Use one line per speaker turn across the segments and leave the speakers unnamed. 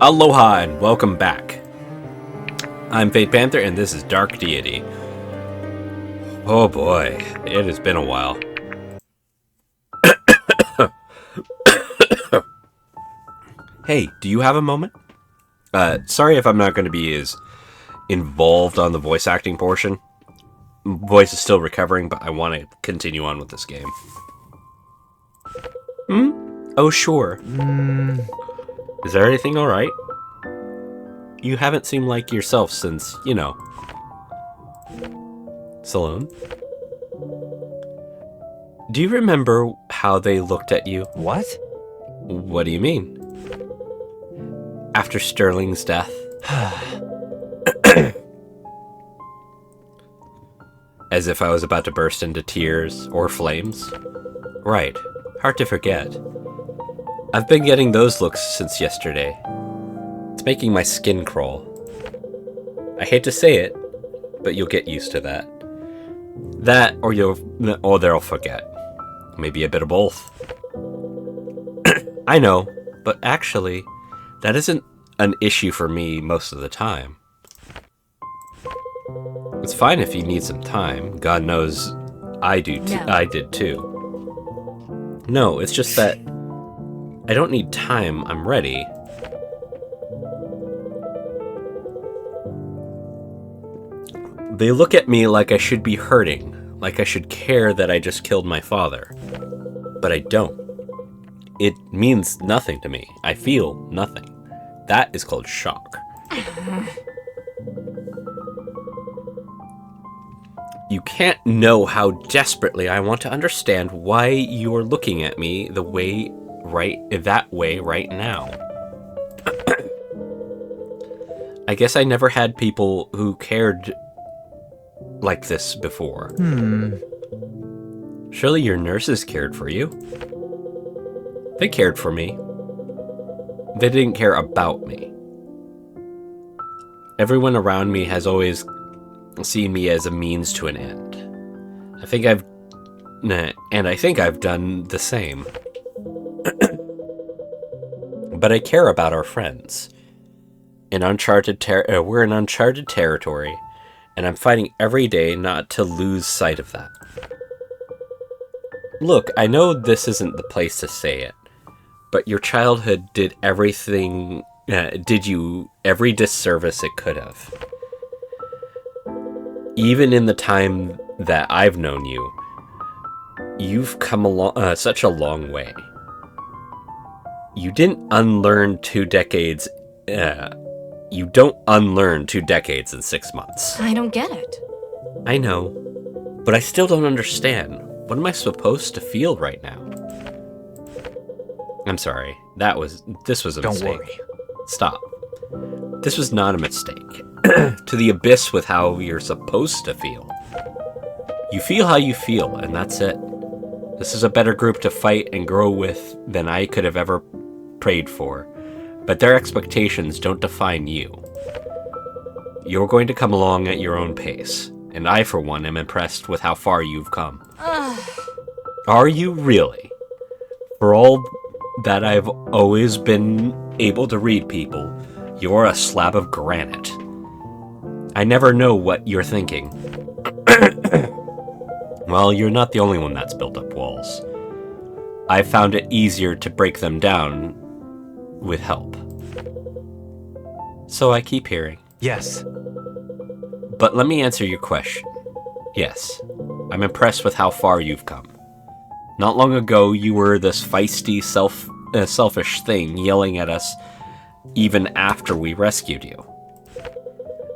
Aloha and welcome back. I'm Panther and this is Dark Deity. Oh boy, it has been a while. Hey, do you have a moment? Sorry if I'm not going to be as involved on the voice acting portion. Voice is still recovering, but I want to continue on with this game. Oh, sure. Is there anything alright? You haven't seemed like yourself since, Saloon? Do you remember how they looked at you?
What?
What do you mean? After Sterling's death? As if I was about to burst into tears or flames? Right. Hard to forget. I've been getting those looks since yesterday. It's making my skin crawl. I hate to say it, but you'll get used to that. That, or they'll forget. Maybe a bit of both. I know, but actually, that isn't an issue for me most of the time. It's fine if you need some time. God knows I did too. No, it's just that I don't need time. I'm ready. They look at me like I should be hurting, like I should care that I just killed my father. But I don't. It means nothing to me. I feel nothing. That is called shock. You can't know how desperately I want to understand why you're looking at me that way right now. I guess I never had people who cared like this before. Surely your nurses cared for you. They cared for me. They didn't care about me. Everyone around me has always seen me as a means to an end. I think I've done the same. But I care about our friends. We're in uncharted territory, and I'm fighting every day not to lose sight of that. Look, I know this isn't the place to say it, but your childhood did you every disservice it could have. Even in the time that I've known you, you've come such a long way. You didn't unlearn 2 decades. You don't unlearn 2 decades in 6 months.
I don't get it.
I know, but I still don't understand. What am I supposed to feel right now? I'm sorry. This was a mistake.
Don't worry.
Stop. This was not a mistake. To the abyss with how you're supposed to feel. You feel how you feel, and that's it. This is a better group to fight and grow with than I could have ever prayed for. But their expectations don't define you. You're going to come along at your own pace, and I, for one, am impressed with how far you've come. Are you really? For all that I've always been able to read people, you're a slab of granite. I never know what you're thinking. Well, you're not the only one that's built up walls. I've found it easier to break them down with help. So I keep hearing.
Yes.
But let me answer your question. Yes, I'm impressed with how far you've come. Not long ago, you were this feisty, selfish thing yelling at us even after we rescued you.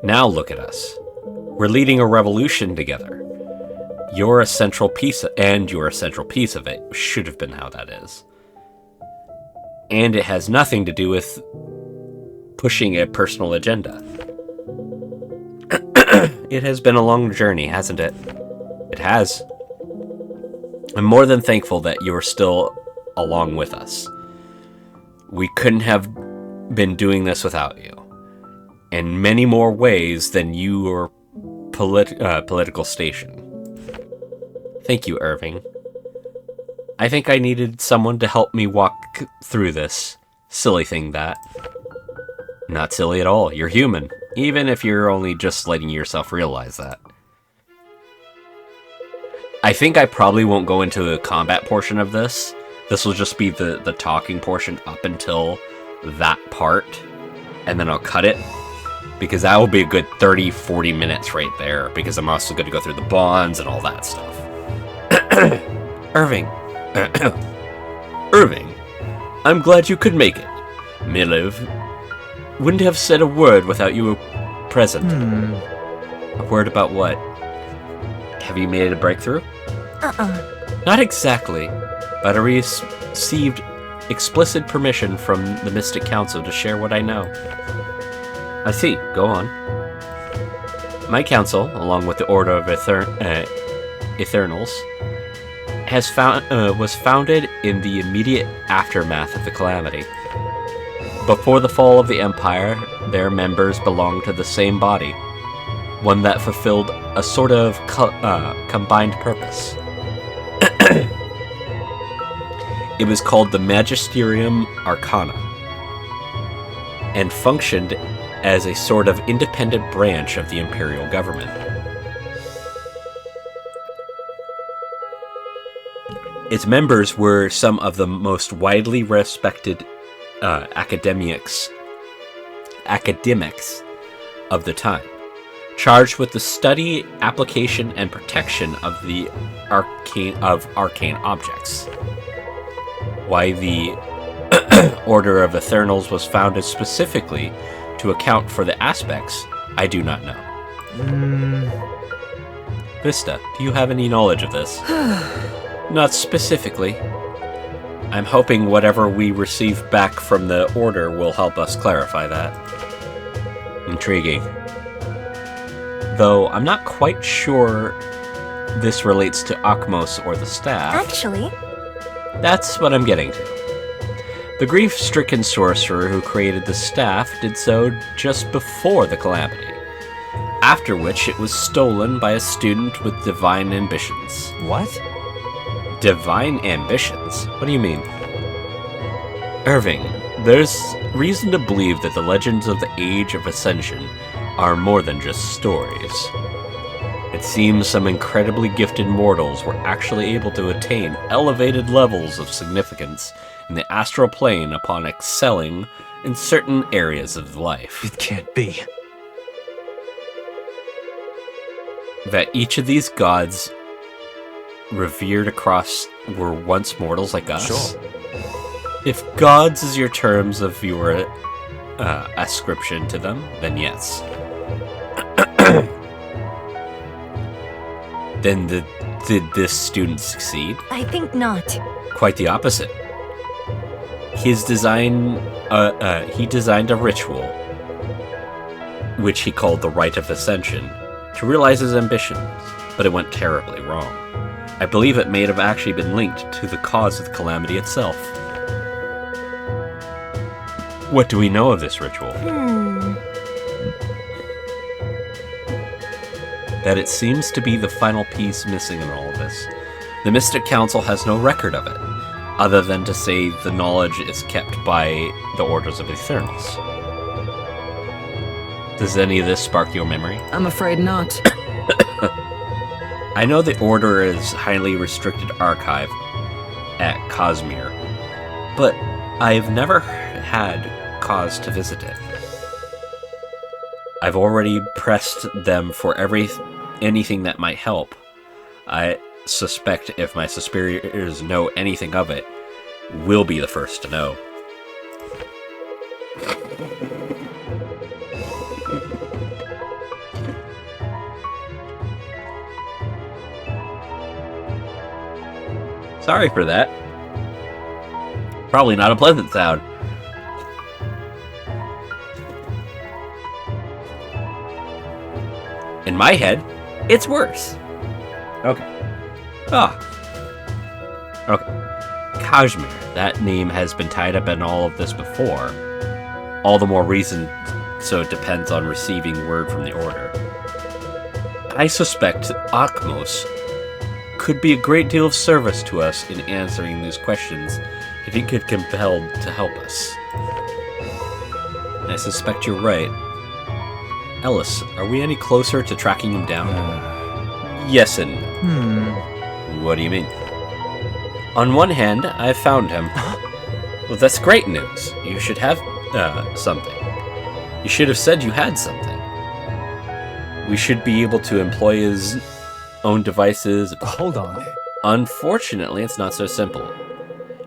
Now look at us. We're leading a revolution together. You're a central piece of it. Should have been how that is. And it has nothing to do with pushing a personal agenda. It has been a long journey, hasn't it? It has. I'm more than thankful that you are still along with us. We couldn't have been doing this without you. In many more ways than your political station. Thank you, Irving. I think I needed someone to help me walk through this. Silly thing, that. Not silly at all. You're human, even if you're only just letting yourself realize that. I think I probably won't go into the combat portion of this. This will just be the talking portion up until that part, and then I'll cut it, because that will be a good 30-40 minutes right there, because I'm also going to go through the bonds and all that stuff. Irving. Irving, I'm glad you could make it. Miliv wouldn't have said a word without you present. A word about what? Have you made a breakthrough? Not exactly, but I received explicit permission from the Mystic Council to share what I know. I see. Go on. My council, along with the Order of Eternals, was founded in the immediate aftermath of the Calamity. Before the fall of the Empire, their members belonged to the same body, one that fulfilled a sort of combined purpose. It was called the Magisterium Arcana, and functioned as a sort of independent branch of the imperial government. Its members were some of the most widely respected academics of the time, charged with the study, application, and protection of the arcane objects. Why the Order of Eternals was founded specifically to account for the aspects, I do not know. Vista, do you have any knowledge of this? Not specifically. I'm hoping whatever we receive back from the Order will help us clarify that. Intriguing. Though I'm not quite sure this relates to Akmos or the staff.
Actually,
that's what I'm getting to. The grief-stricken sorcerer who created the staff did so just before the Calamity, after which it was stolen by a student with divine ambitions.
What?
Divine ambitions? What do you mean? Irving, there's reason to believe that the legends of the Age of Ascension are more than just stories. It seems some incredibly gifted mortals were actually able to attain elevated levels of significance in the astral plane upon excelling in certain areas of life.
It can't be.
That each of these gods revered across were once mortals like us?
Sure.
If gods is your terms of your ascription to them, then yes. Then did this student succeed?
I think not.
Quite the opposite. He designed a ritual, which he called the Rite of Ascension, to realize his ambitions, but it went terribly wrong. I believe it may have actually been linked to the cause of the Calamity itself. What do we know of this ritual? That it seems to be the final piece missing in all of this. The Mystic Council has no record of it, other than to say the knowledge is kept by the Orders of Eternals. Does any of this spark your memory?
I'm afraid not.
I know the Order is highly restricted archive at Cosmere, but I've never had cause to visit it. I've already pressed them for anything that might help. I suspect if my superiors know anything of it, we'll be the first to know. Sorry for that. Probably not a pleasant sound. In my head, it's worse. Okay. Okay. Kashmir. That name has been tied up in all of this before. All the more reason, so it depends on receiving word from the Order. I suspect Akmos could be a great deal of service to us in answering these questions if he could compelled to help us. suspect you're right. Ellis, are we any closer to tracking him down? Yes and no. What do you mean? On one hand, I've found him. Well, that's great news. You should have something. You should have said you had something. We should be able to employ his own devices.
Hold on.
Unfortunately, it's not so simple.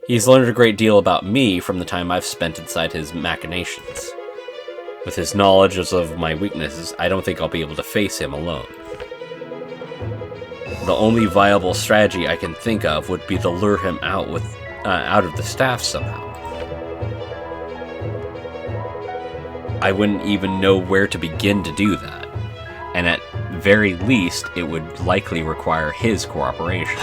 He's learned a great deal about me from the time I've spent inside his machinations. With his knowledge of my weaknesses, I don't think I'll be able to face him alone. The only viable strategy I can think of would be to lure him out of the staff somehow. I wouldn't even know where to begin to do that, and at very least, it would likely require his cooperation.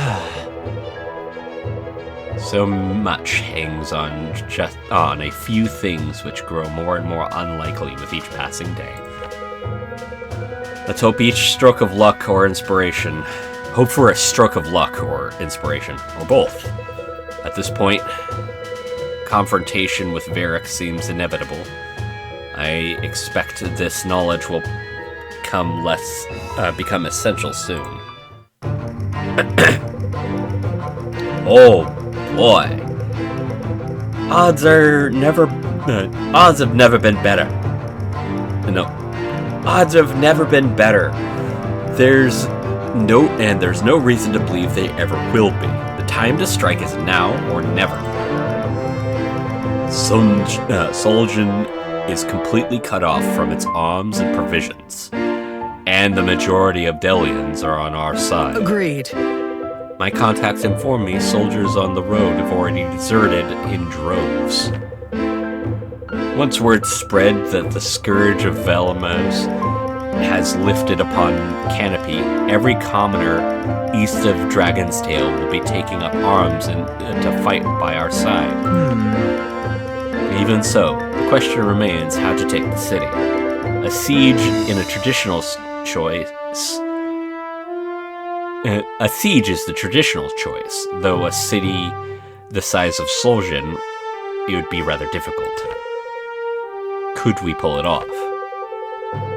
So much hangs on just on a few things which grow more and more unlikely with each passing day. Let's hope each stroke of luck or inspiration. Hope for a stroke of luck or inspiration, or both. At this point, confrontation with Varric seems inevitable. I expect this knowledge will become essential soon. Oh boy. Odds have never been better. No. Odds have never been better. There's no reason to believe they ever will be. The time to strike is now or never. Soljan is completely cut off from its arms and provisions, and the majority of Delians are on our side.
Agreed.
My contacts inform me soldiers on the road have already deserted in droves. Once word spread that the scourge of Velamos has lifted upon Canopy, every commoner east of Dragon's Tail will be taking up arms to fight by our side. Even so, the question remains how to take the city. A siege in a traditional choice. A siege is the traditional choice, though a city the size of Soljan, it would be rather difficult. Could we pull it off?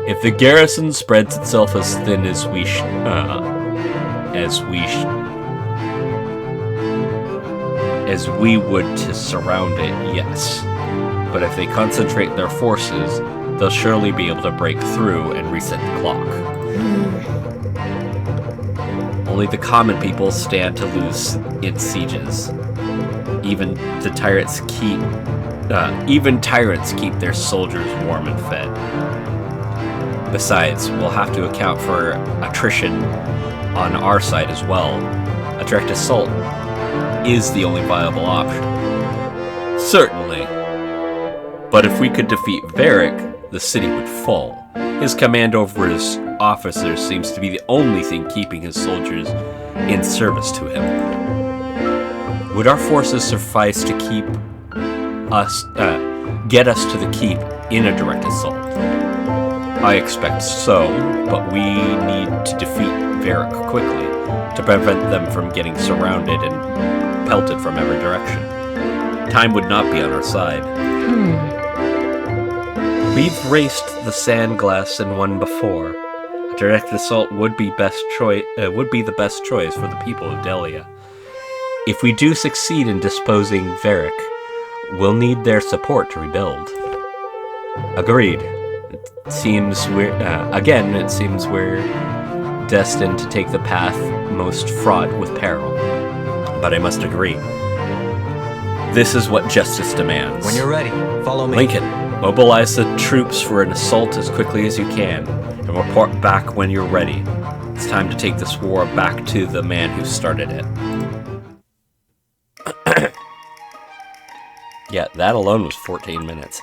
If the garrison spreads itself as thin as we would to surround it, yes. But if they concentrate their forces, they'll surely be able to break through and reset the clock. Only the common people stand to lose in sieges. Even tyrants keep their soldiers warm and fed. Besides, we'll have to account for attrition on our side as well. A direct assault is the only viable option. Certainly. But if we could defeat Varric, the city would fall. His command over his officers seems to be the only thing keeping his soldiers in service to him. Would our forces suffice to get us to the keep in a direct assault? I expect so, but we need to defeat Varric quickly to prevent them from getting surrounded and pelted from every direction. Time would not be on our side. We've raced the sand glass and won before. A direct assault would be the best choice for the people of Delia. If we do succeed in disposing Varric, we'll need their support to rebuild. Agreed. It seems we're destined to take the path most fraught with peril. But I must agree. This is what justice demands.
When you're ready, follow me.
Lincoln, mobilize the troops for an assault as quickly as you can, and report back when you're ready. It's time to take this war back to the man who started it. Yeah, that alone was 14 minutes.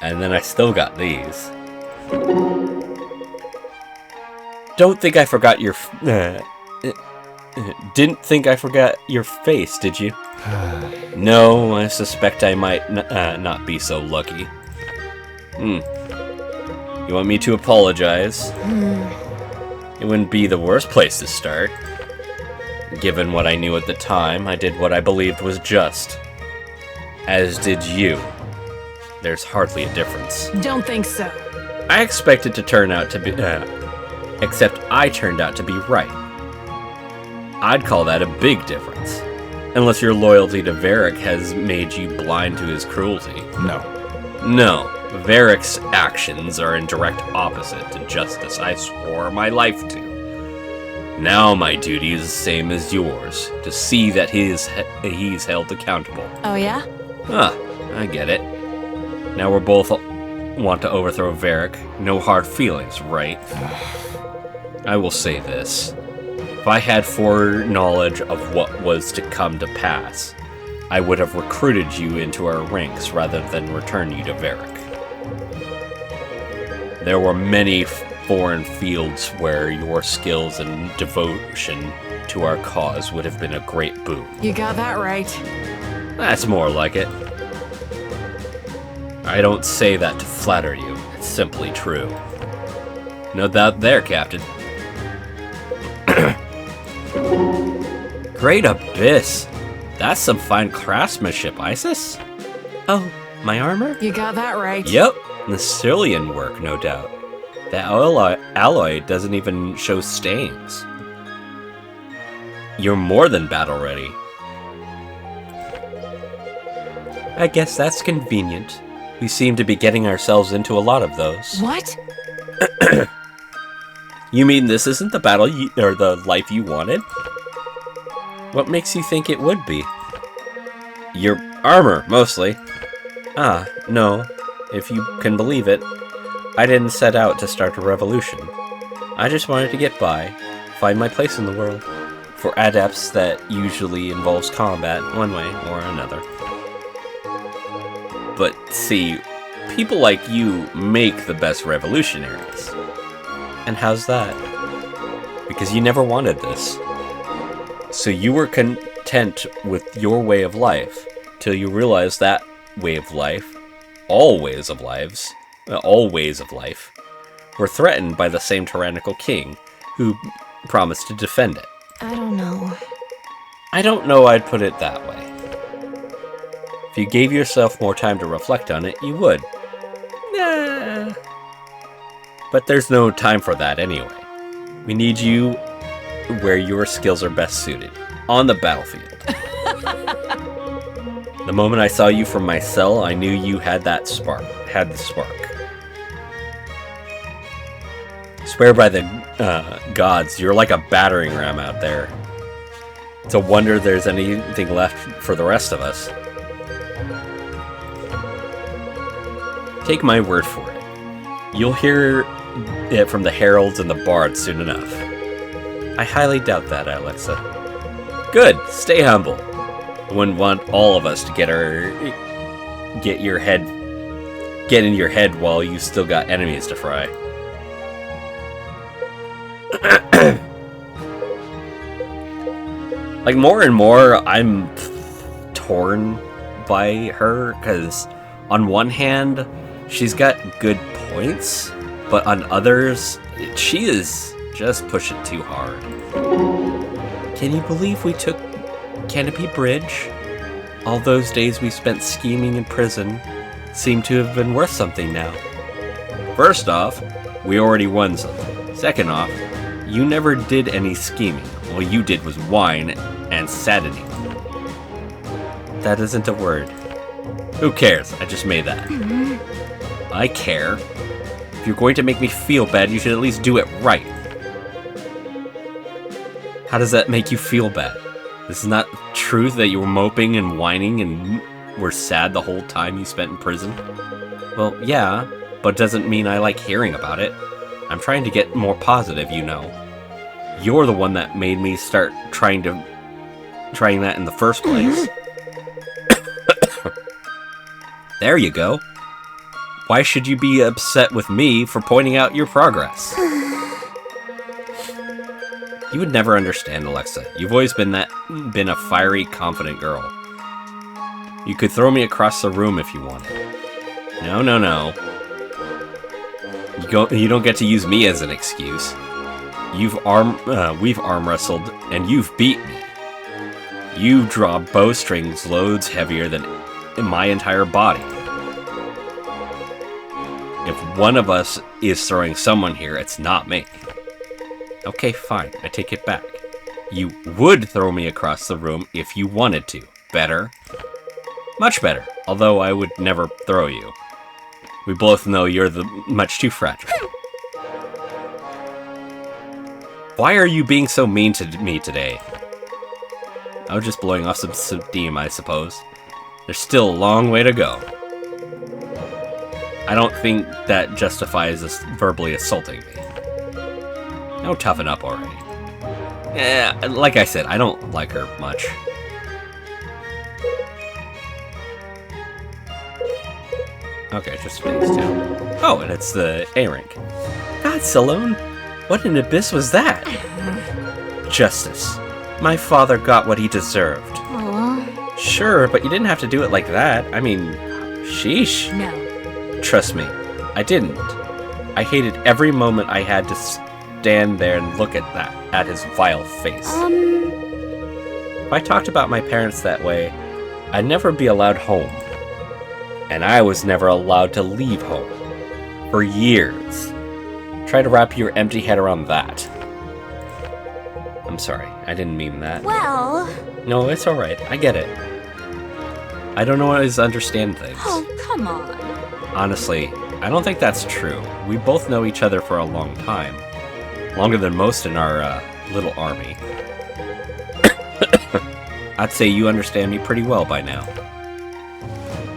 And then I still got these. Don't think I forgot your... Didn't think I forgot your face, did you? No, I suspect I might not be so lucky. You want me to apologize? It wouldn't be the worst place to start. Given what I knew at the time, I did what I believed was just. As did you. there's hardly a difference.
Don't think so.
I expected to turn out to be... except I turned out to be right. I'd call that a big difference. Unless your loyalty to Varric has made you blind to his cruelty. No, Varric's actions are in direct opposite to justice I swore my life to. Now my duty is the same as yours, to see that he's held accountable.
Oh yeah?
I get it. Now we're both want to overthrow Varric. No hard feelings, right? I will say this. If I had foreknowledge of what was to come to pass, I would have recruited you into our ranks rather than return you to Varric. There were many foreign fields where your skills and devotion to our cause would have been a great boon.
You got that right.
That's more like it. I don't say that to flatter you. It's simply true. No doubt there, Captain. Great abyss. That's some fine craftsmanship, Isis. Oh, my armor?
You got that right.
Yep, Necilian work, no doubt. The alloy doesn't even show stains. You're more than battle ready. I guess that's convenient. We seem to be getting ourselves into a lot of those.
What?
You mean this isn't the battle or the life you wanted? What makes you think it would be? Your armor, mostly. No. If you can believe it. I didn't set out to start a revolution. I just wanted to get by, find my place in the world. For adepts, that usually involves combat, one way or another. But see, people like you make the best revolutionaries. And how's that? Because you never wanted this. So you were content with your way of life, till you realized that way of life, all ways of life, were threatened by the same tyrannical king, who promised to defend it.
I don't know.
I don't know I'd put it that way. If you gave yourself more time to reflect on it, you would. Nah. But there's no time for that anyway. We need you where your skills are best suited, on the battlefield. The moment I saw you from my cell, I knew you had the spark. Swear by the gods, you're like a battering ram out there. It's a wonder there's anything left for the rest of us. Take my word for it. You'll hear it from the heralds and the bards soon enough. I highly doubt that, Alexa. Good, stay humble. I wouldn't want all of us to get in your head while you still got enemies to fry. Like, more and more, I'm torn by her, because on one hand, she's got good points, but on others, she is just push it too hard. Can you believe we took Canopy Bridge? All those days we spent scheming in prison seem to have been worth something now. First off, we already won something. Second off, you never did any scheming. All you did was whine and saddening. That isn't a word. Who cares? I just made that. I care. If you're going to make me feel bad, you should at least do it right. How does that make you feel bad? This is not truth that you were moping and whining and were sad the whole time you spent in prison? Well, yeah, but it doesn't mean I like hearing about it. I'm trying to get more positive, you know. You're the one that made me start trying that in the first place. There you go. Why should you be upset with me for pointing out your progress? You would never understand, Alexa. You've always been a fiery, confident girl. You could throw me across the room if you wanted. No. You don't get to use me as an excuse. We've arm wrestled, and you've beat me. You draw bowstrings loads heavier than my entire body. If one of us is throwing someone here, it's not me. Okay, fine. I take it back. You would throw me across the room if you wanted to. Better? Much better. Although I would never throw you. We both know you're much too fragile. Why are you being so mean to me today? I was just blowing off some steam, I suppose. There's still a long way to go. I don't think that justifies us verbally assaulting me. No, toughen up already. Yeah, like I said, I don't like her much. Okay, just phase 2. Oh, and it's the A rank. God, Salone, what an abyss was that? Justice. My father got what he deserved.
Aww.
Sure, but you didn't have to do it like that. I mean, sheesh.
No.
Trust me, I didn't. I hated every moment I had to stand there and look at his vile face. If I talked about my parents that way, I'd never be allowed home. And I was never allowed to leave home. For years. Try to wrap your empty head around that. I'm sorry, I didn't mean that.
Well...
No, it's alright, I get it. I don't always understand things.
Oh, come on.
Honestly, I don't think that's true. We both know each other for a long time. Longer than most in our, little army. I'd say you understand me pretty well by now.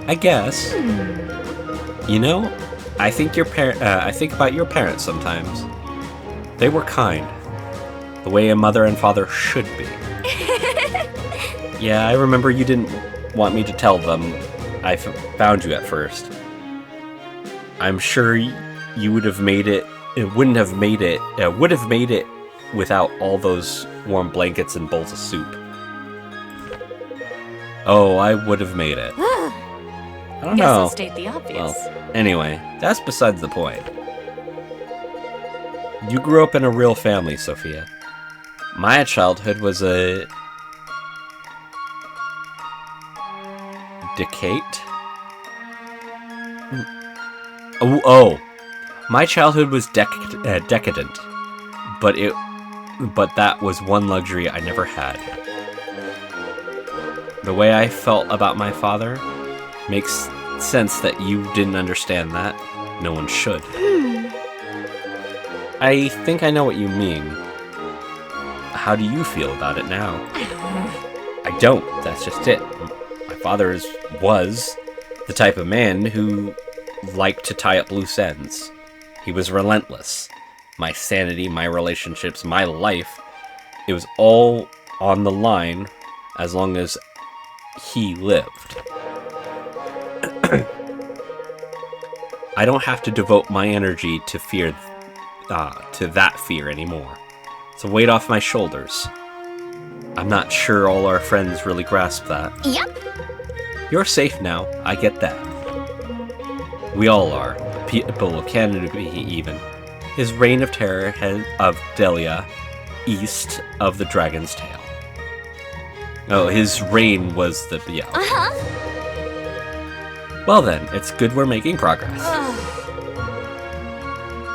I guess. You know, I think I think about your parents sometimes. They were kind. The way a mother and father should be. Yeah, I remember you didn't want me to tell them I found you at first. I'm sure you would have made it. It wouldn't have made it. Would have made it without all those warm blankets and bowls of soup. Oh, I would have made it. I don't
Guess
know.
I'll state the obvious.
Well, anyway, that's besides the point. You grew up in a real family, Sophia. My childhood was a... Decate? Oh. My childhood was decadent. But that was one luxury I never had. The way I felt about my father makes sense that you didn't understand that. No one should. I think I know what you mean. How do you feel about it now? I don't. That's just it. My father was the type of man who liked to tie up loose ends. He was relentless. My sanity, my relationships, my life, it was all on the line as long as he lived. I don't have to devote my energy to fear, to that fear anymore. It's a weight off my shoulders. I'm not sure all our friends really grasp that.
Yep.
You're safe now, I get that. We all are, people can be even. His reign of terror of Delia, east of the Dragon's Tail. Oh, his reign was the... yeah.
Uh-huh.
Well then, it's good we're making progress.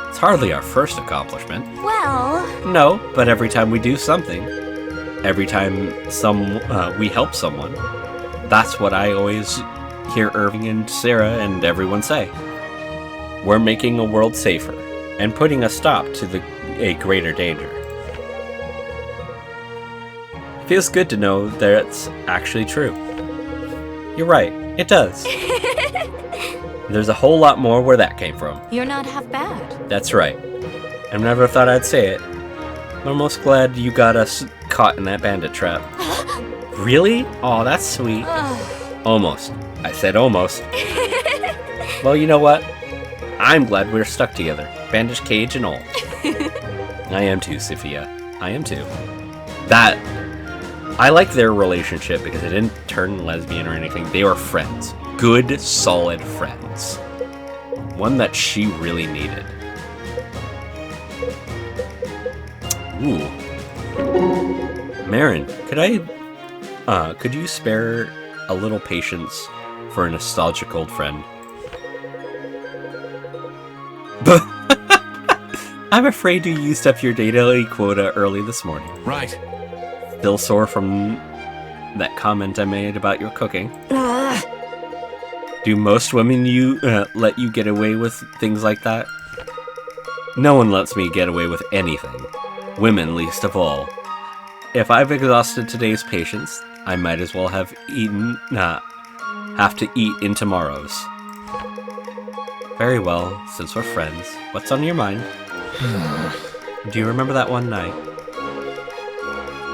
It's hardly our first accomplishment.
Well...
No, but every time we do something, every time we help someone, that's what I always hear Irving and Sarah and everyone say. We're making a world safer, and putting a stop to a greater danger. It feels good to know that it's actually true. You're right, it does. There's a whole lot more where that came from.
You're not half bad.
That's right. I never thought I'd say it. I'm almost glad you got us caught in that bandit trap. Really? Oh, that's sweet. Almost. I said almost. Well, you know what? I'm glad we're stuck together. Bandage cage and all. I am too, Sophia. I am too. I like their relationship because it didn't turn lesbian or anything. They were friends. Good, solid friends. One that she really needed. Ooh. Marin, could you spare a little patience for a nostalgic old friend? I'm afraid you used up your daily quota early this morning.
Right.
Still sore from that comment I made about your cooking? Do most women let you get away with things like that? No one lets me get away with anything. Women least of all. If I've exhausted today's patience, I might as well have to eat in tomorrow's. Very well, since we're friends, what's on your mind? Do you remember that one night?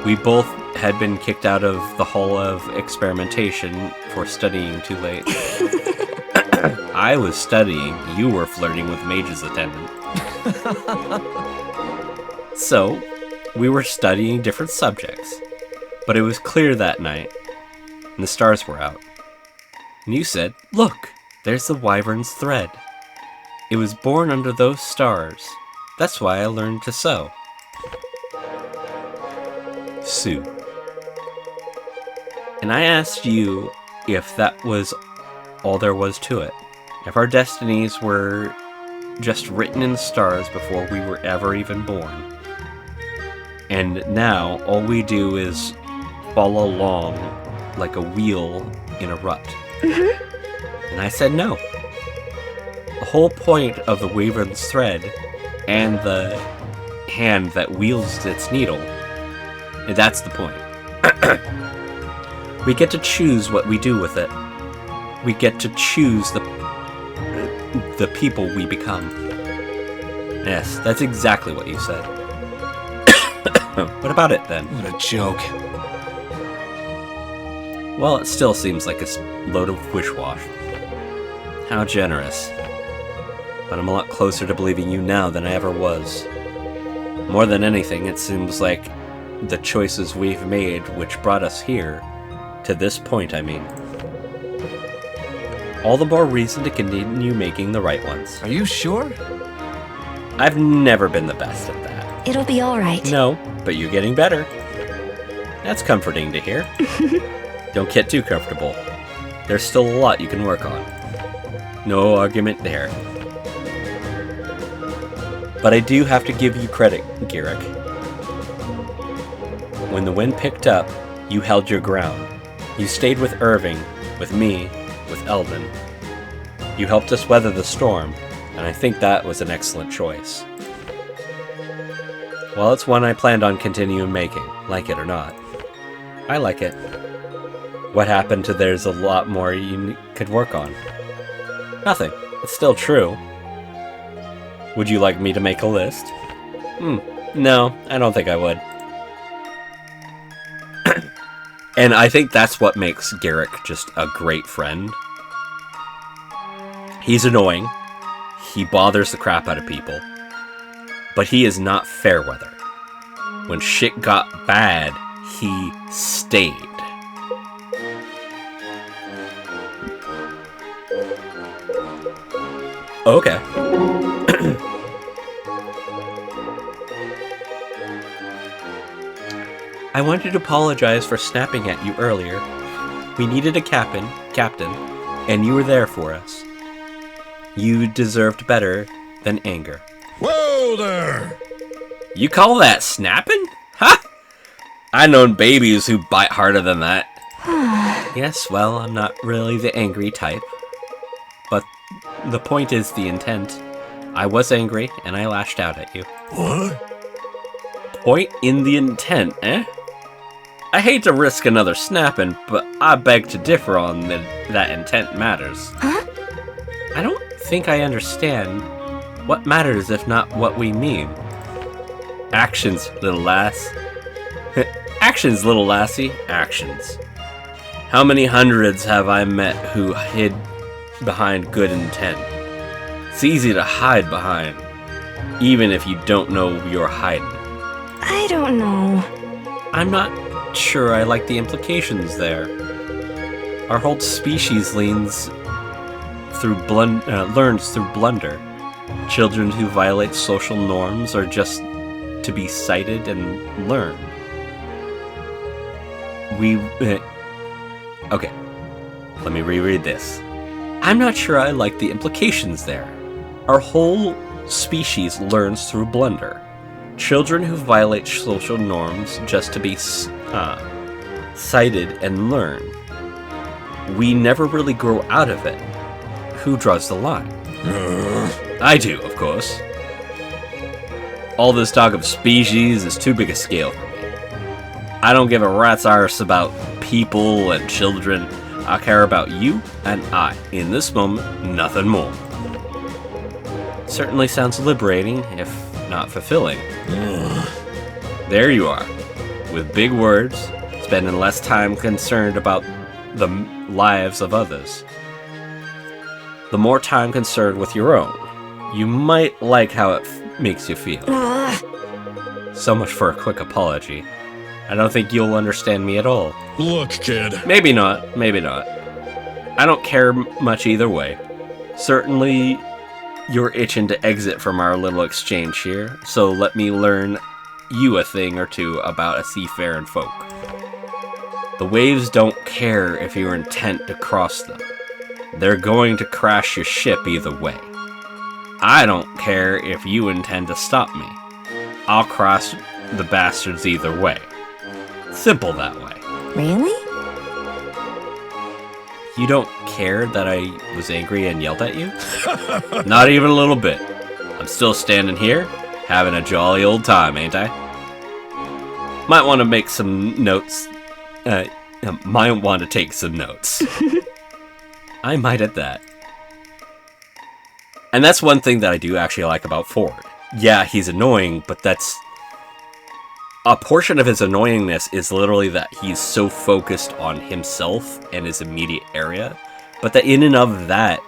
We both had been kicked out of the Hall of Experimentation for studying too late. I was studying, you were flirting with Mage's attendant. So, we were studying different subjects, but it was clear that night, and the stars were out. And you said, "Look, there's the wyvern's thread. It was born under those stars. That's why I learned to sew." Sue. And I asked you if that was all there was to it. If our destinies were just written in the stars before we were ever even born. And now all we do is follow along like a wheel in a rut. And I said no. The whole point of the wyvern's thread and the hand that wields its needle, and that's the point. We get to choose what we do with it. We get to choose the people we become. Yes, that's exactly what you said. What about it then?
What a joke.
Well, it still seems like a load of wish-wash. How generous. But I'm a lot closer to believing you now than I ever was. More than anything, it seems like the choices we've made which brought us here, to this point, I mean. All the more reason to continue making the right ones.
Are you sure?
I've never been the best at that.
It'll be all right.
No, but you're getting better. That's comforting to hear. Don't get too comfortable. There's still a lot you can work on. No argument there. But I do have to give you credit, Garrick. When the wind picked up, you held your ground. You stayed with Irving, with me, with Eldon. You helped us weather the storm, and I think that was an excellent choice. Well, it's one I planned on continuing making, like it or not. I like it. What happened to there's a lot more you could work on? Nothing. It's still true. Would you like me to make a list? No, I don't think I would. And I think that's what makes Garrick just a great friend. He's annoying. He bothers the crap out of people. But he is not fair weather. When shit got bad, he stayed. Okay. I wanted to apologize for snapping at you earlier. We needed a captain, and you were there for us. You deserved better than anger.
Whoa there!
You call that snapping? Ha! I've known babies who bite harder than that. Yes, well, I'm not really the angry type. But the point is the intent. I was angry, and I lashed out at you.
What?
Point in the intent, eh? I hate to risk another snapping, but I beg to differ on that intent matters.
Huh?
I don't think I understand. What matters if not what we mean? Actions, little lass. Actions, little lassie. Actions. How many hundreds have I met who hid behind good intent? It's easy to hide behind, even if you don't know you're hiding.
I don't know.
I'm not sure I like the implications there. Our whole species learns through blunder. Children who violate social norms are just to be cited and learn. Okay, let me reread this. I'm not sure I like the implications there. Our whole species learns through blunder. Children who violate social norms just to be cited and learn. We never really grow out of it. Who draws the line? I do, of course. All this talk of species is too big a scale for me. I don't give a rat's arse about people and children. I care about you and I. In this moment, nothing more. Certainly sounds liberating, if not fulfilling. There you are, with big words, spending less time concerned about the lives of others. The more time concerned with your own. You might like how it makes you feel. So much for a quick apology. I don't think you'll understand me at all.
Look, kid.
Maybe not, maybe not. I don't care much either way. Certainly, you're itching to exit from our little exchange here, so let me learn you a thing or two about a seafaring folk. The waves don't care if you're intent to cross them. They're going to crash your ship either way. I don't care if you intend to stop me. I'll cross the bastards either way. Simple that way.
Really?
You don't care that I was angry and yelled at you? Not even a little bit. I'm still standing here, having a jolly old time, ain't I? Might want to make some notes. Might want to take some notes. I might at that. And that's one thing that I do actually like about Ford. Yeah, he's annoying, but that's... A portion of his annoyingness is literally that he's so focused on himself and his immediate area, but that in and of that,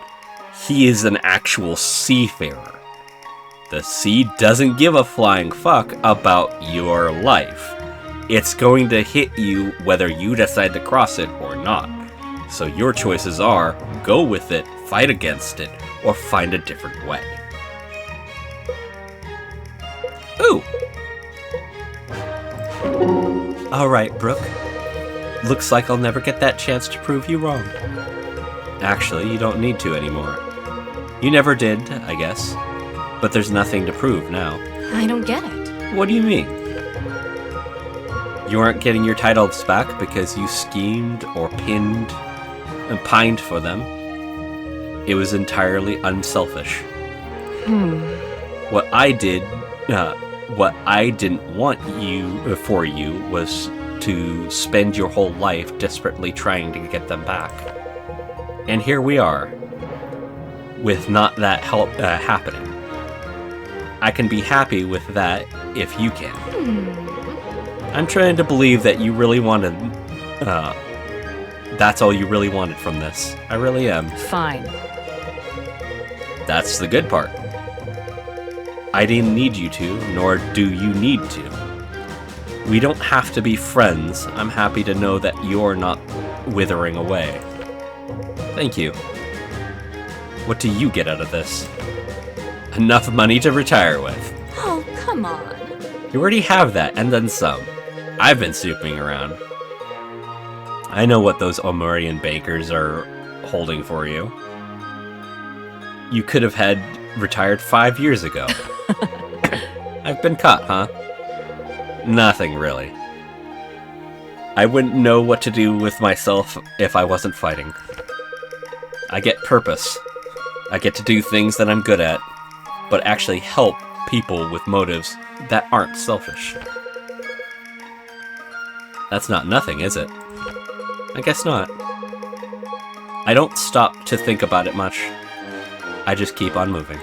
he is an actual seafarer. The sea doesn't give a flying fuck about your life. It's going to hit you whether you decide to cross it or not. So your choices are, go with it, fight against it, or find a different way. Ooh! Alright, Brooke. Looks like I'll never get that chance to prove you wrong. Actually, you don't need to anymore. You never did, I guess. But there's nothing to prove now.
I don't get it.
What do you mean? You aren't getting your titles back because you schemed or pinned and pined for them. It was entirely unselfish. What I didn't want for you was to spend your whole life desperately trying to get them back. And here we are, with not that help happening. I can be happy with that if you can. I'm trying to believe that you really wanted, that's all you really wanted from this. I really am.
Fine.
That's the good part. I didn't need you to, nor do you need to. We don't have to be friends. I'm happy to know that you're not withering away. Thank you. What do you get out of this? Enough money to retire with.
Oh, come on.
You already have that, and then some. I've been snooping around. I know what those Omarian bankers are holding for you. You could have had retired 5 years ago. I've been caught, huh? Nothing, really. I wouldn't know what to do with myself if I wasn't fighting. I get purpose. I get to do things that I'm good at, but actually help people with motives that aren't selfish. That's not nothing, is it? I guess not. I don't stop to think about it much. I just keep on moving.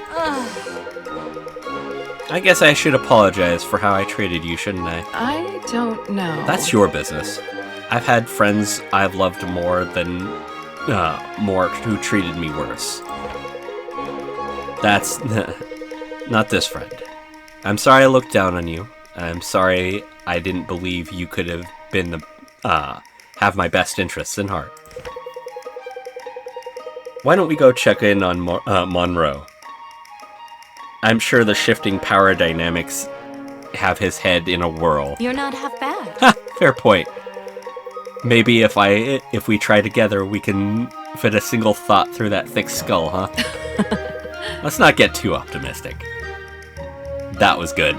I guess I should apologize for how I treated you, shouldn't I?
I don't know.
That's your business. I've had friends I've loved more who treated me worse. That's not this friend. I'm sorry I looked down on you. I'm sorry I didn't believe you could have been have my best interests in heart. Why don't we go check in on Monroe? I'm sure the shifting power dynamics have his head in a whirl.
You're not half bad.
Ha! Fair point. Maybe if we try together, we can fit a single thought through that thick skull, huh? Let's not get too optimistic. That was good.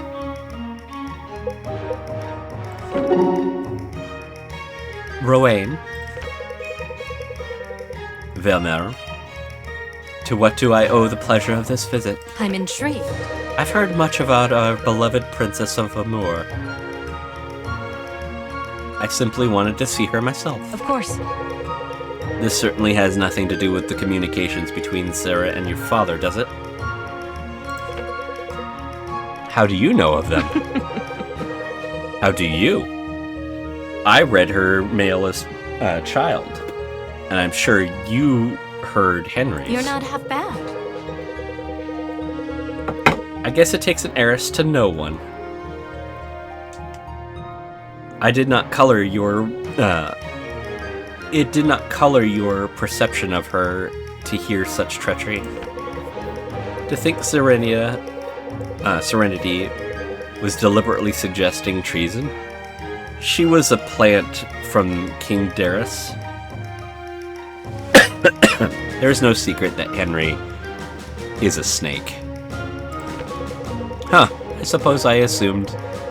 Rowan. Velmer. To what do I owe the pleasure of this visit?
I'm intrigued.
I've heard much about our beloved Princess of Amour. I simply wanted to see her myself.
Of course.
This certainly has nothing to do with the communications between Sarah and your father, does it? How do you know of them? How do you? I read her mail as a child, and I'm sure you heard Henry's.
You're not half bad.
I guess it takes an heiress to know one. It did not color your perception of her to hear such treachery. To think Serenity was deliberately suggesting treason. She was a plant from King Darius. There's no secret that Henry is a snake. Huh, I suppose I assumed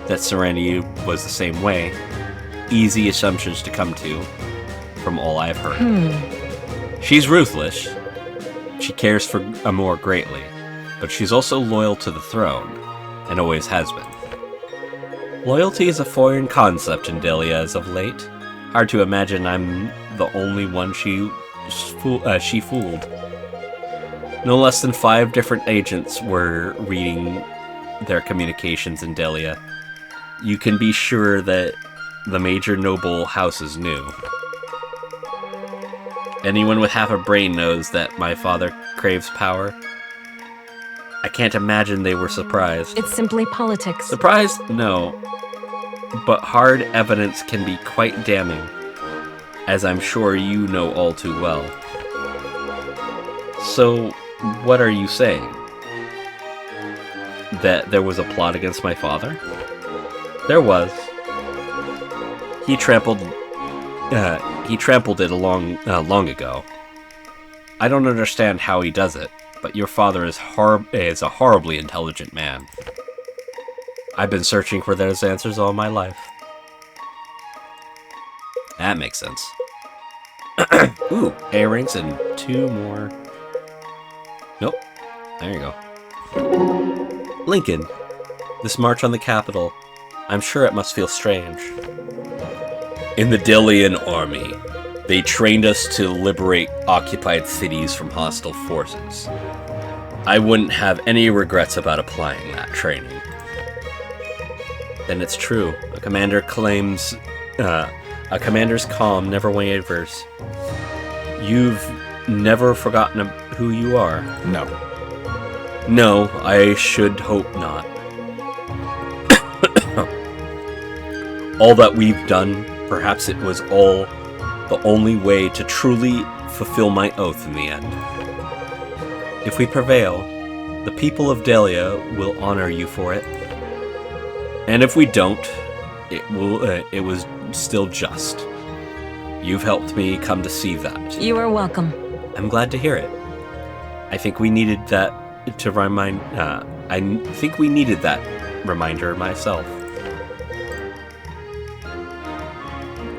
that Serenity was the same way. Easy assumptions to come to from all I've heard. She's ruthless. She cares for Amour greatly, but she's also loyal to the throne, and always has been. Loyalty is a foreign concept in Delia as of late. Hard to imagine I'm the only one she fooled. No less than 5 different agents were reading their communications in Delia. You can be sure that the major noble houses knew. Anyone with half a brain knows that my father craves power. I can't imagine they were surprised.
It's simply politics.
Surprised? No. But hard evidence can be quite damning, as I'm sure you know all too well. So, what are you saying? That there was a plot against my father? There was. He trampled it long ago. I don't understand how he does it, but your father is a horribly intelligent man. I've been searching for those answers all my life. That makes sense. Ooh, earrings and 2 more. Nope. There you go. Lincoln, this march on the capital, I'm sure it must feel strange. In the Delian army, they trained us to liberate occupied cities from hostile forces. I wouldn't have any regrets about applying that training. Then it's true. A commander's calm never wavers. You've never forgotten who you are.
No.
No, I should hope not. All that we've done, perhaps it was all the only way to truly fulfill my oath in the end. If we prevail, the people of Delia will honor you for it. And if we don't, it was still just. You've helped me come to see that.
You are welcome.
I'm glad to hear it. I think we needed that reminder myself.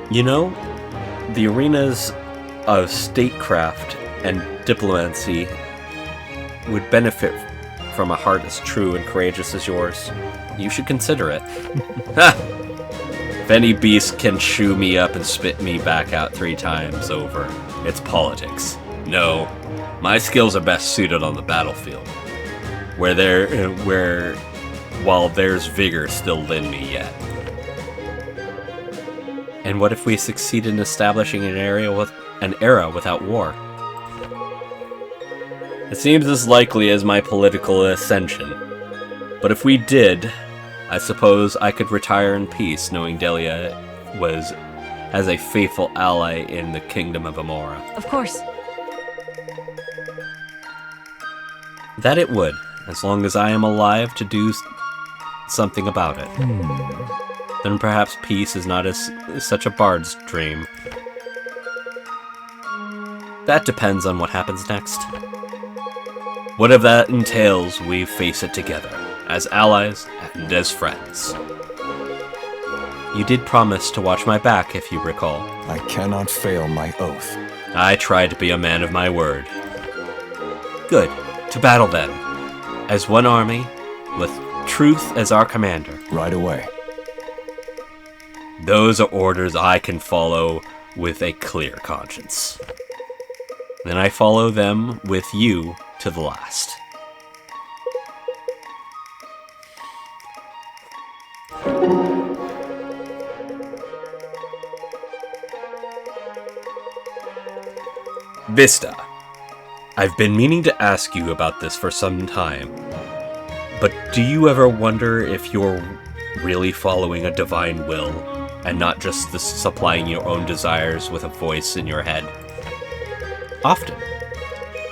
You know, the arenas of statecraft and diplomacy would benefit from a heart as true and courageous as yours. You should consider it. If any beast can chew me up and spit me back out 3 times over, it's politics. No, my skills are best suited on the battlefield, while there's vigor still in me yet. And what if we succeed in establishing an era without war? It seems as likely as my political ascension. But if we did, I suppose I could retire in peace, knowing Delia has a faithful ally in the kingdom of Amora.
Of course.
That it would, as long as I am alive to do something about it. Then perhaps peace is not such a bard's dream. That depends on what happens next. Whatever that entails, we face it together. as allies and as friends. You did promise to watch my back, if you recall.
I cannot fail my oath.
I try to be a man of my word. Good. To battle then. As one army, with truth as our commander.
Right away.
Those are orders I can follow with a clear conscience. Then I follow them with you to the last. Vista. I've been meaning to ask you about this for some time, but do you ever wonder if you're really following a divine will and not just supplying your own desires with a voice in your head? Often.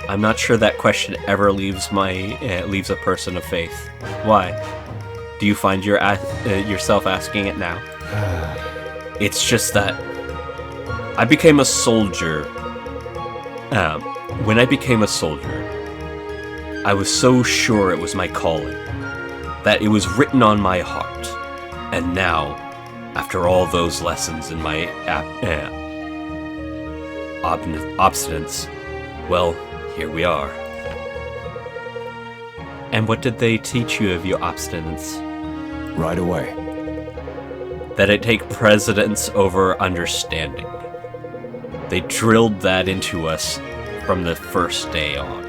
I'm not sure that question ever leaves a person of faith. Why? Do you find yourself asking it now? It's just that I became a soldier. When I became a soldier, I was so sure it was my calling, that it was written on my heart. And now, after all those lessons in my obstinance, well, here we are. And what did they teach you of your obstinance?
Right away.
That it take precedence over understanding. They drilled that into us from the first day on.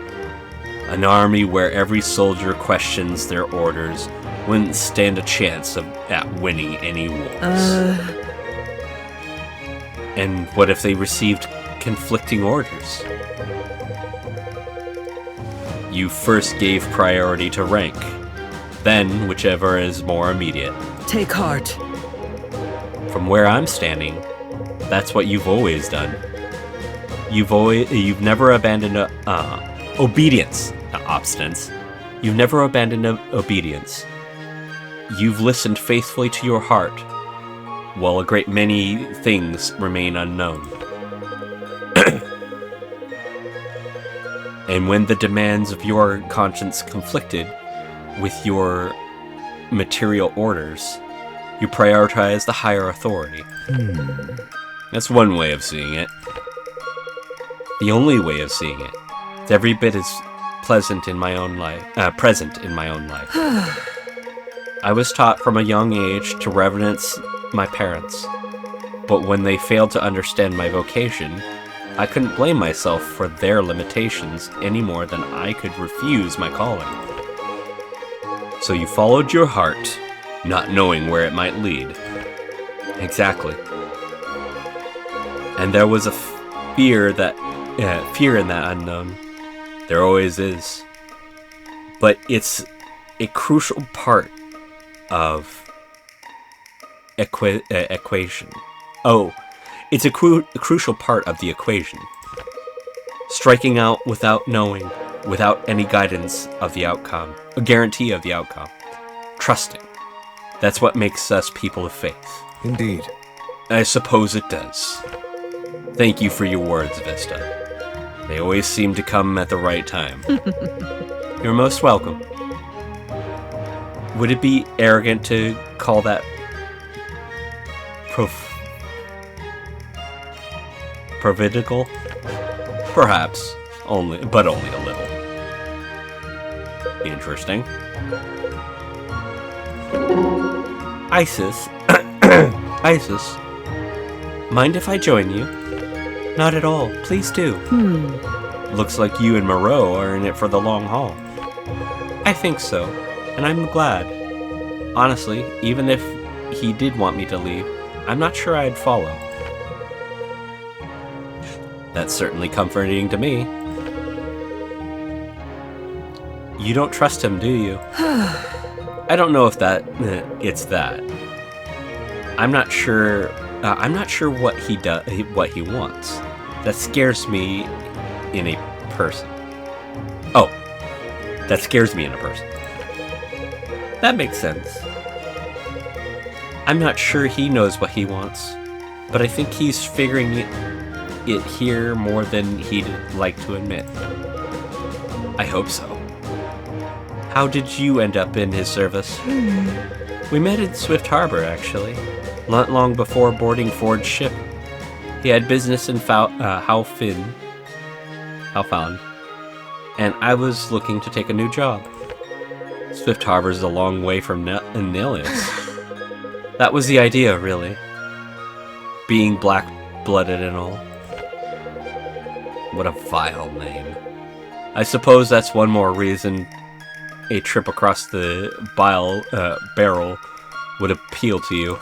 An army where every soldier questions their orders wouldn't stand a chance at winning any wars. And what if they received conflicting orders? You first gave priority to rank, then whichever is more immediate.
Take heart.
From where I'm standing, that's what you've always done. You've never abandoned obedience, not obstinance. You've never abandoned obedience. You've listened faithfully to your heart, while a great many things remain unknown. And when the demands of your conscience conflicted with your material orders, you prioritize the higher authority. That's one way of seeing it. The only way of seeing it. It's every bit as present in my own life. I was taught from a young age to reverence my parents, but when they failed to understand my vocation, I couldn't blame myself for their limitations any more than I could refuse my calling. So you followed your heart, not knowing where it might lead. Exactly. And there was a fear in that unknown. There always is. But it's a crucial part of equation. Oh, it's a crucial part of the equation. Striking out without knowing, without any guidance of the outcome, a guarantee of the outcome. Trusting. That's what makes us people of faith.
Indeed.
I suppose it does. Thank you for your words, Vista. They always seem to come at the right time. You're most welcome. Would it be arrogant to call that providical? Perhaps, but only a little. Interesting. Isis, Isis, mind if I join you? Not at all. Please do. Looks like you and Moreau are in it for the long haul. I think so, and I'm glad. Honestly, even if he did want me to leave, I'm not sure I'd follow. That's certainly comforting to me. You don't trust him, do you? I don't know if it's that. I'm not sure what he does, what he wants. That scares me in a person. Oh, that scares me in a person. That makes sense. I'm not sure he knows what he wants, but I think he's figuring it here more than he'd like to admit. I hope so. How did you end up in his service? We met in Swift Harbor, actually. Not long before boarding Ford's ship. He had business in Halfan, and I was looking to take a new job. Swift Harbor's a long way from Nilius. That was the idea, really. Being black-blooded and all. What a vile name. I suppose that's one more reason a trip across the barrel would appeal to you.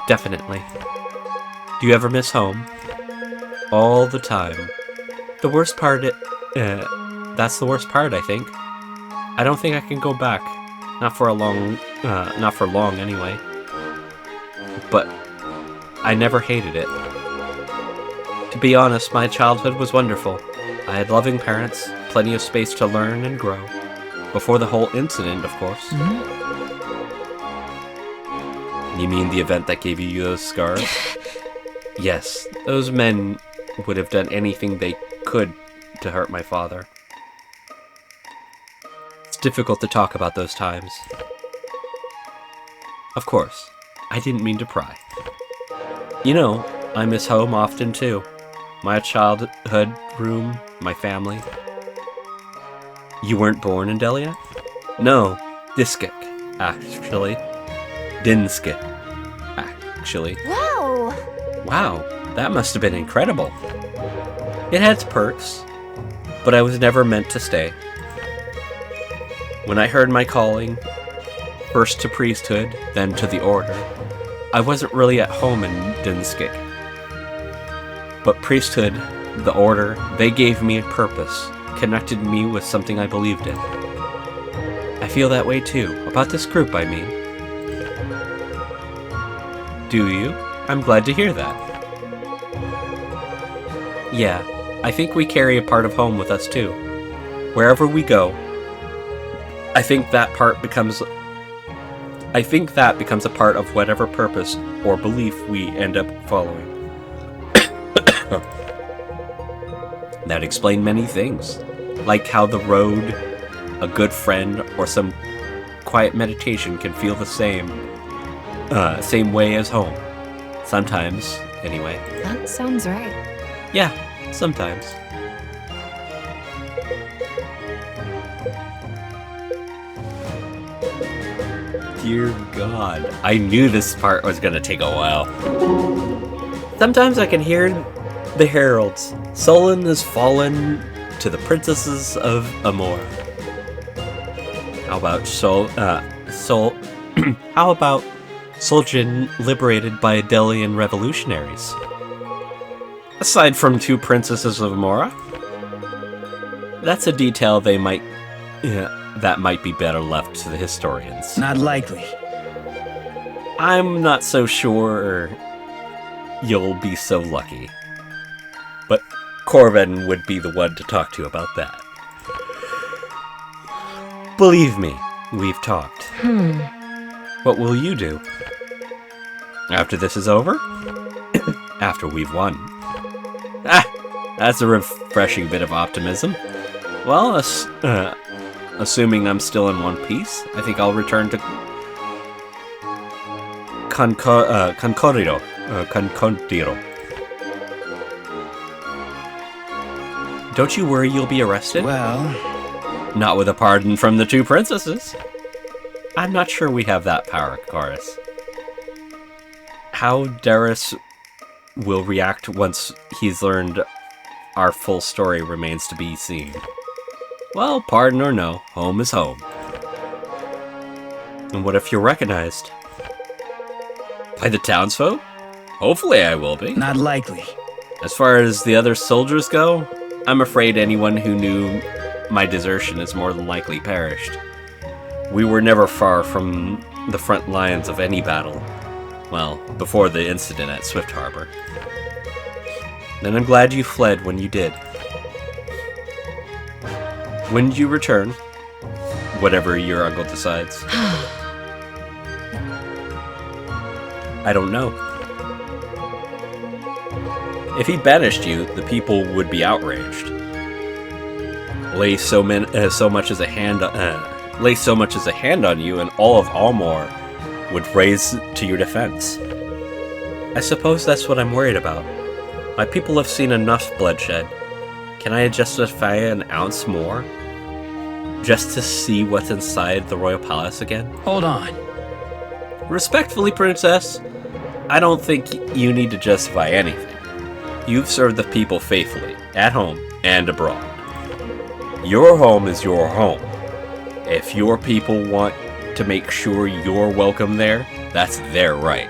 Definitely. Do you ever miss home? All the time. The worst part, that's the worst part, I think. I don't think I can go back. Not for long anyway. But I never hated it. To be honest, my childhood was wonderful. I had loving parents, plenty of space to learn and grow. Before the whole incident, of course. You mean the event that gave you those scars? Yes, those men would have done anything they could to hurt my father. It's difficult to talk about those times. Of course, I didn't mean to pry. You know, I miss home often too. My childhood room, my family. You weren't born in Delia? No, Dinskik, actually.
Whoa!
Wow, that must have been incredible. It had its perks, but I was never meant to stay. When I heard my calling, first to priesthood, then to the order, I wasn't really at home in Dinskik. But priesthood, the order, they gave me a purpose, connected me with something I believed in. I feel that way too, about this group, I mean. Do you? I'm glad to hear that. Yeah, I think we carry a part of home with us too. Wherever we go, I think that becomes a part of whatever purpose or belief we end up following. That explained many things, like how the road, a good friend, or some quiet meditation can feel the same way as home. Sometimes, anyway.
That sounds right.
Yeah, sometimes. Dear God, I knew this part was gonna take a while. Sometimes I can hear the heralds. Solon is fallen to the princesses of Amora. How about how about Soljan liberated by Delian revolutionaries? Aside from 2 princesses of Amora? That's a detail that might be better left to the historians.
Not likely.
I'm not so sure you'll be so lucky. But Corvin would be the one to talk to about that. Believe me, we've talked. What will you do? After this is over? After we've won. That's a refreshing bit of optimism. Well, assuming I'm still in one piece, I think I'll return to Concordiro. Don't you worry you'll be arrested?
Well,
Not with a pardon from the 2 princesses. I'm not sure we have that power, Chorus. How Darius will react once he's learned our full story remains to be seen. Well, pardon or no, home is home. And what if you're recognized? By the townsfolk? Hopefully I will be.
not likely.
As far as the other soldiers go, I'm afraid anyone who knew my desertion is more than likely perished. We were never far from the front lines of any battle. Well, before the incident at Swift Harbor. And I'm glad you fled when you did. When you return, whatever your uncle decides. I don't know. If he banished you, the people would be outraged. Lay so much as a hand lay so much as a hand on you, and all of Almor would raise to your defense. I suppose that's what I'm worried about. My people have seen enough bloodshed. Can I justify an ounce more? Just to see what's inside the royal palace again?
Hold on.
Respectfully, Princess, I don't think you need to justify anything. You've served the people faithfully, at home and abroad. Your home is your home. If your people want to make sure you're welcome there, that's their right.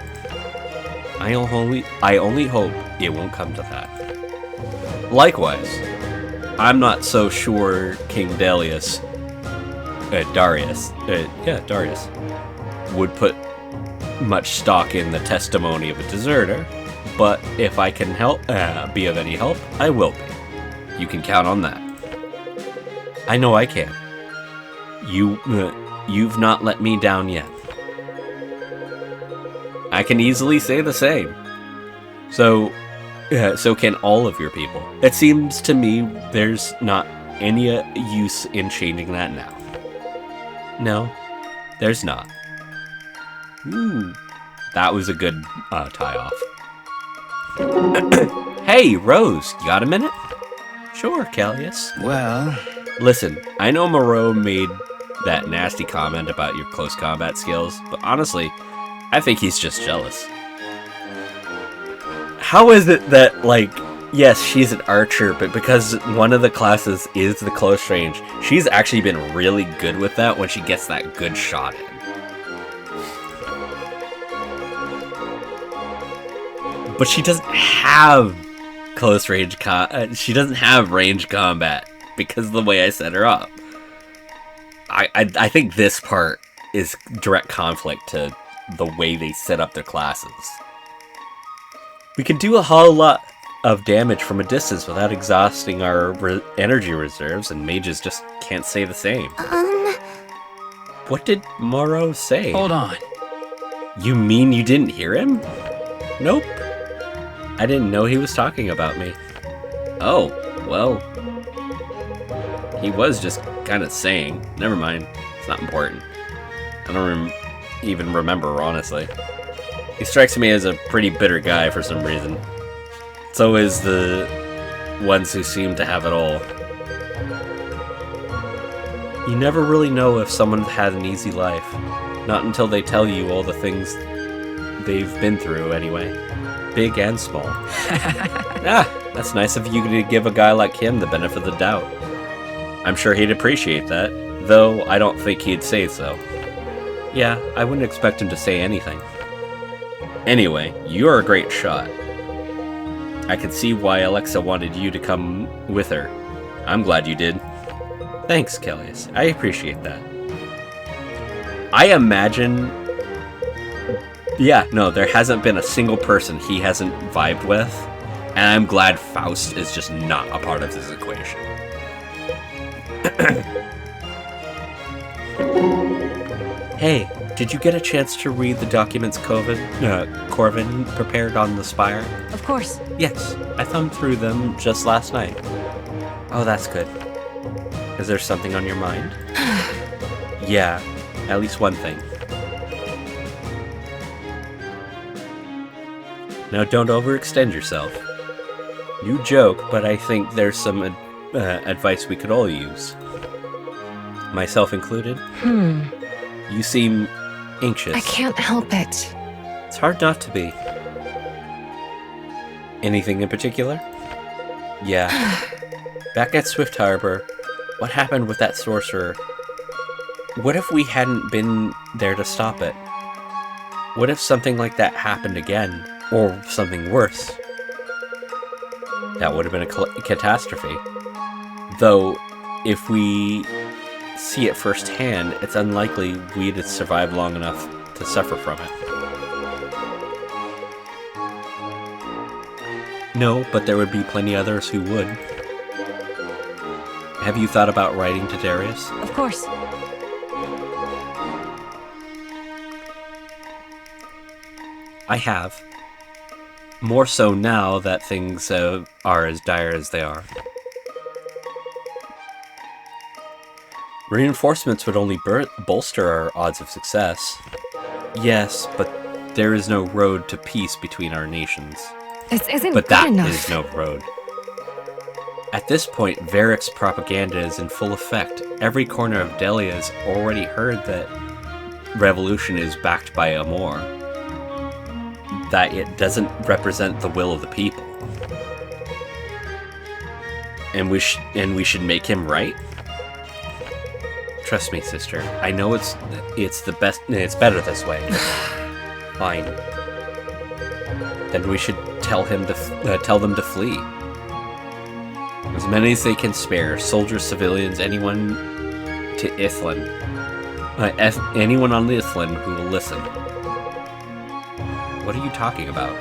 I only hope it won't come to that. Likewise, I'm not so sure King Darius would put much stock in the testimony of a deserter, but if I can be of any help, I will be. You can count on that. I know I can. You've not let me down yet. I can easily say the same. So can all of your people. It seems to me there's not any use in changing that now. No, there's not. That was a good tie-off. Hey, Rose, you got a minute? Sure, Callius.
Well...
Listen, I know Moreau made that nasty comment about your close combat skills, but honestly, I think he's just jealous. How is it that, like, yes, she's an archer, but because one of the classes is the close range, she's actually been really good with that when she gets that good shot in. But she doesn't have close range she doesn't have range combat because of the way I set her up. I think this part is direct conflict to the way they set up their classes. We can do a whole lot of damage from a distance without exhausting our energy reserves, and mages just can't say the same. What did Moreau say?
Hold on.
You mean you didn't hear him? Nope. I didn't know he was talking about me. Oh, well. He was just kind of saying. Never mind. It's not important. I don't even remember, honestly. He strikes me as a pretty bitter guy for some reason. So is the ones who seem to have it all. You never really know if someone had an easy life. Not until they tell you all the things they've been through, anyway. Big and small. That's nice of you to give a guy like him the benefit of the doubt. I'm sure he'd appreciate that, though I don't think he'd say so. Yeah, I wouldn't expect him to say anything. Anyway, you're a great shot. I can see why Alexa wanted you to come with her. I'm glad you did. Thanks, Callius. I appreciate that. I imagine... Yeah, no, there hasn't been a single person he hasn't vibed with, and I'm glad Faust is just not a part of this equation. Hey, did you get a chance to read the documents Corvin prepared on the spire?
Of course.
Yes, I thumbed through them just last night. Oh, that's good. Is there something on your mind? Yeah, at least one thing. Now don't overextend yourself. You joke, but I think there's some advice we could all use. Myself included. You seem anxious.
I can't help it.
It's hard not to be. Anything in particular? Yeah. Back at Swift Harbor, what happened with that sorcerer? What if we hadn't been there to stop it? What if something like that happened again? Or something worse? That would have been a catastrophe. Though, if we see it firsthand, it's unlikely we'd have survived long enough to suffer from it. No, but there would be plenty others who would. Have you thought about writing to Darius?
Of course.
I have. More so now that things are as dire as they are. Reinforcements would only bolster our odds of success. Yes, but there is no road to peace between our nations.
This isn't
But
good
that
enough.
is no road. At this point, Varric's propaganda is in full effect. Every corner of Delia has already heard that revolution is backed by Amor. That it doesn't represent the will of the people. And we should make him right? Trust me, sister. I know it's the best. It's better this way. Fine. Then we should tell them to flee. As many as they can spare. Soldiers, civilians, anyone to Ithlin. Anyone on the Ithlin who will listen. What are you talking about?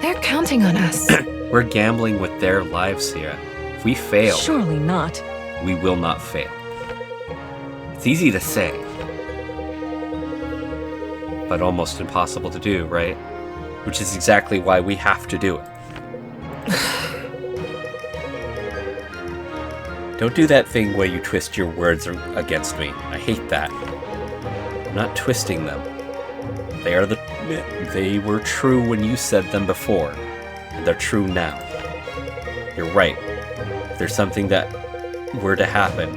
They're counting on us.
We're gambling with their lives here. If we fail,
Surely not.
we will not fail. It's easy to say, but almost impossible to do, right? Which is exactly why we have to do it. Don't do that thing where you twist your words against me. I hate that. I'm not twisting them. They were true when you said them before, and they're true now. You're right. If there's something that were to happen,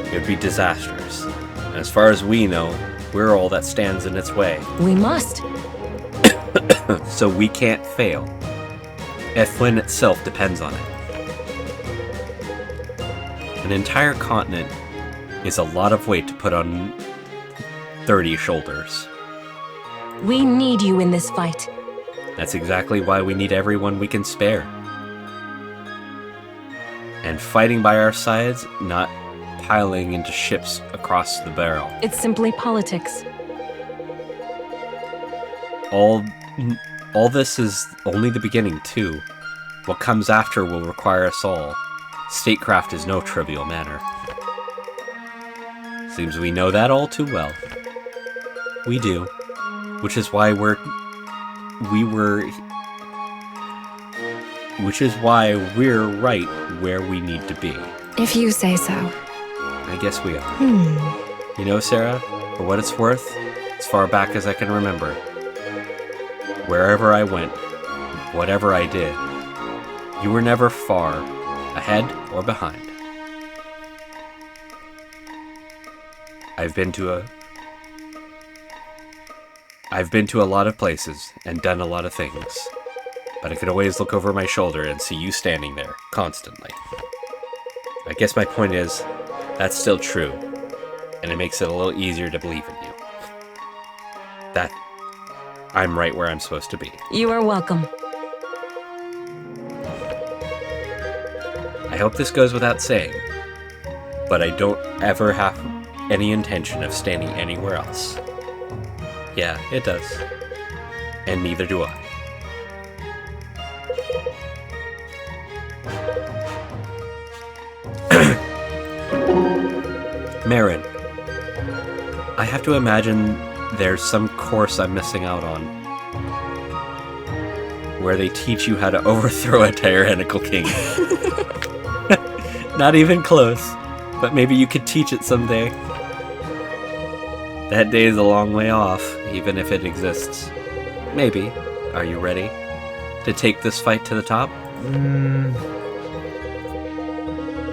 it would be disastrous. And as far as we know, we're all that stands in its way.
We must.
So we can't fail. Ethlin itself depends on it. An entire continent is a lot of weight to put on 30 shoulders.
We need you in this fight.
That's exactly why we need everyone we can spare. And fighting by our sides, not piling into ships across the barrel.
It's simply politics.
All this is only the beginning, too. What comes after will require us all. Statecraft is no trivial matter. Seems we know that all too well. We do. Which is why we're right where we need to be.
If you say so.
I guess we are. You know, Sarah, for what it's worth, as far back as I can remember, wherever I went, whatever I did, you were never far ahead or behind. I've been to a lot of places and done a lot of things, but I could always look over my shoulder and see you standing there, constantly. I guess my point is, that's still true, and it makes it a little easier to believe in you. That I'm right where I'm supposed to be.
You are welcome.
I hope this goes without saying, but I don't ever have any intention of standing anywhere else. Yeah, it does. And neither do I. Marin, I have to imagine there's some course I'm missing out on where they teach you how to overthrow a tyrannical king. Not even close, but maybe you could teach it someday. That day is a long way off, even if it exists. Maybe. Are you ready to take this fight to the top?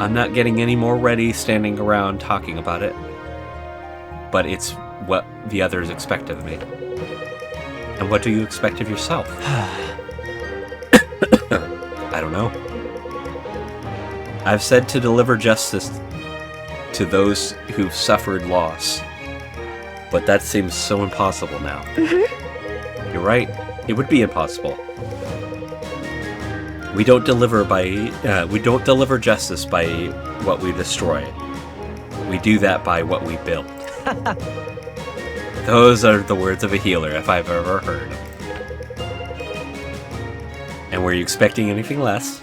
I'm not getting any more ready standing around talking about it, but it's what the others expect of me. And what do you expect of yourself? I don't know. I've said to deliver justice to those who've suffered loss, but that seems so impossible now. You're right, it would be impossible. We don't deliver justice by what we destroy. We do that by what we build. Those are the words of a healer, if I've ever heard them. And were you expecting anything less?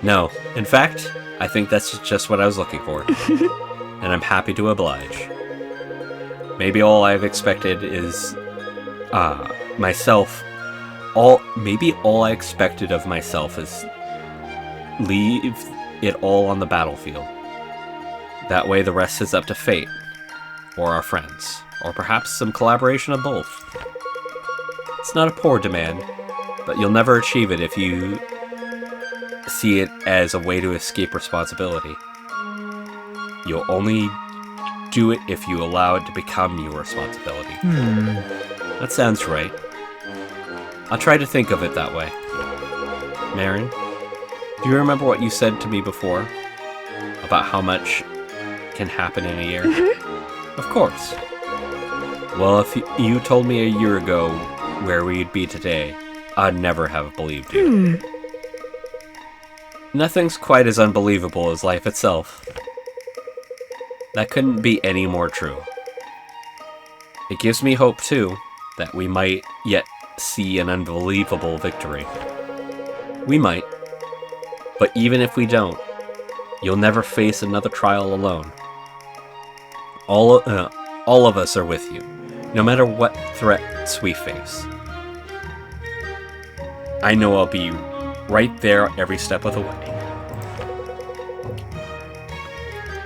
No. In fact, I think that's just what I was looking for. And I'm happy to oblige. Maybe all I've expected is myself. Maybe all I expected of myself is leave it all on the battlefield. That way the rest is up to fate, or our friends, or perhaps some collaboration of both. It's not a poor demand, but you'll never achieve it if you see it as a way to escape responsibility. You'll only do it if you allow it to become your responsibility. That sounds right. I'll try to think of it that way. Marin, do you remember what you said to me before? About how much can happen in a year? Of course. Well, if you told me a year ago where we'd be today, I'd never have believed you. Nothing's quite as unbelievable as life itself. That couldn't be any more true. It gives me hope, too, that we might yet see an unbelievable victory. We might. But even if we don't, you'll never face another trial alone. All of us are with you, no matter what threats we face. I know I'll be right there every step of the way.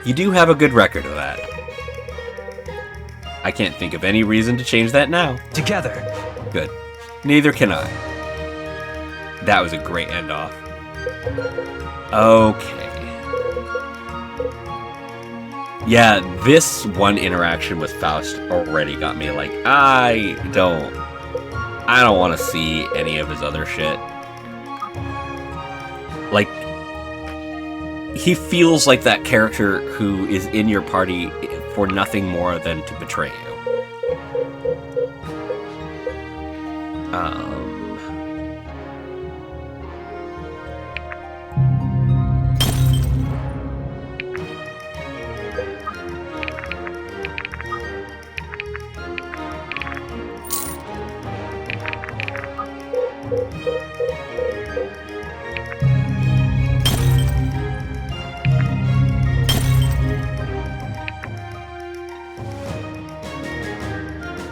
You do have a good record of that. I can't think of any reason to change that now.
Together.
Good. Neither can I. That was a great end-off. Okay. Yeah, this one interaction with Faust already got me like, I don't want to see any of his other shit. Like, he feels like that character who is in your party for nothing more than to betray you.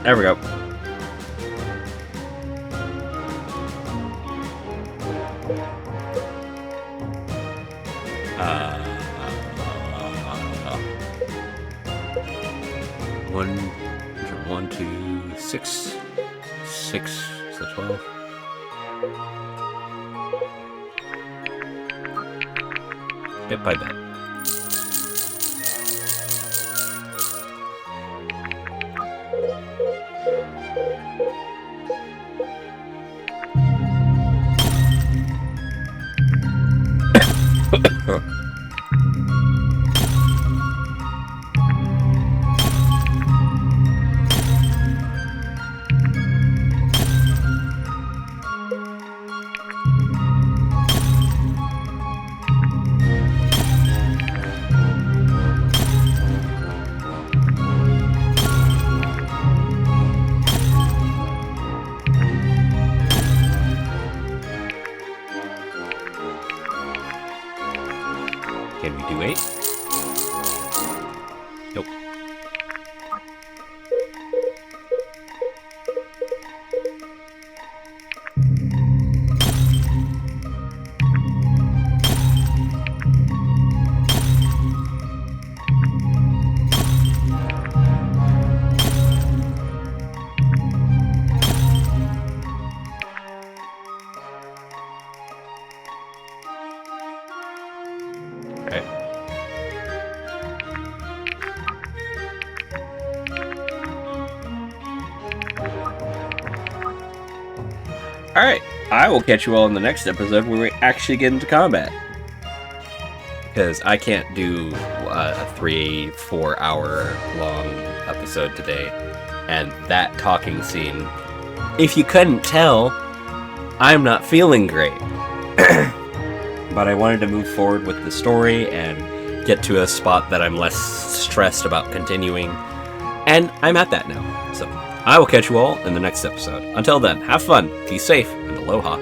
There we go. One, two, 6, 6, so 12. Bit by bit. Can we do 8? Nope. Okay. Alright, I will catch you all in the next episode where we actually get into combat. Because I can't do a 3-4 hour long episode today. And that talking scene, if you couldn't tell, I'm not feeling great. But I wanted to move forward with the story and get to a spot that I'm less stressed about continuing. And I'm at that now. So I will catch you all in the next episode. Until then, have fun, be safe, and aloha.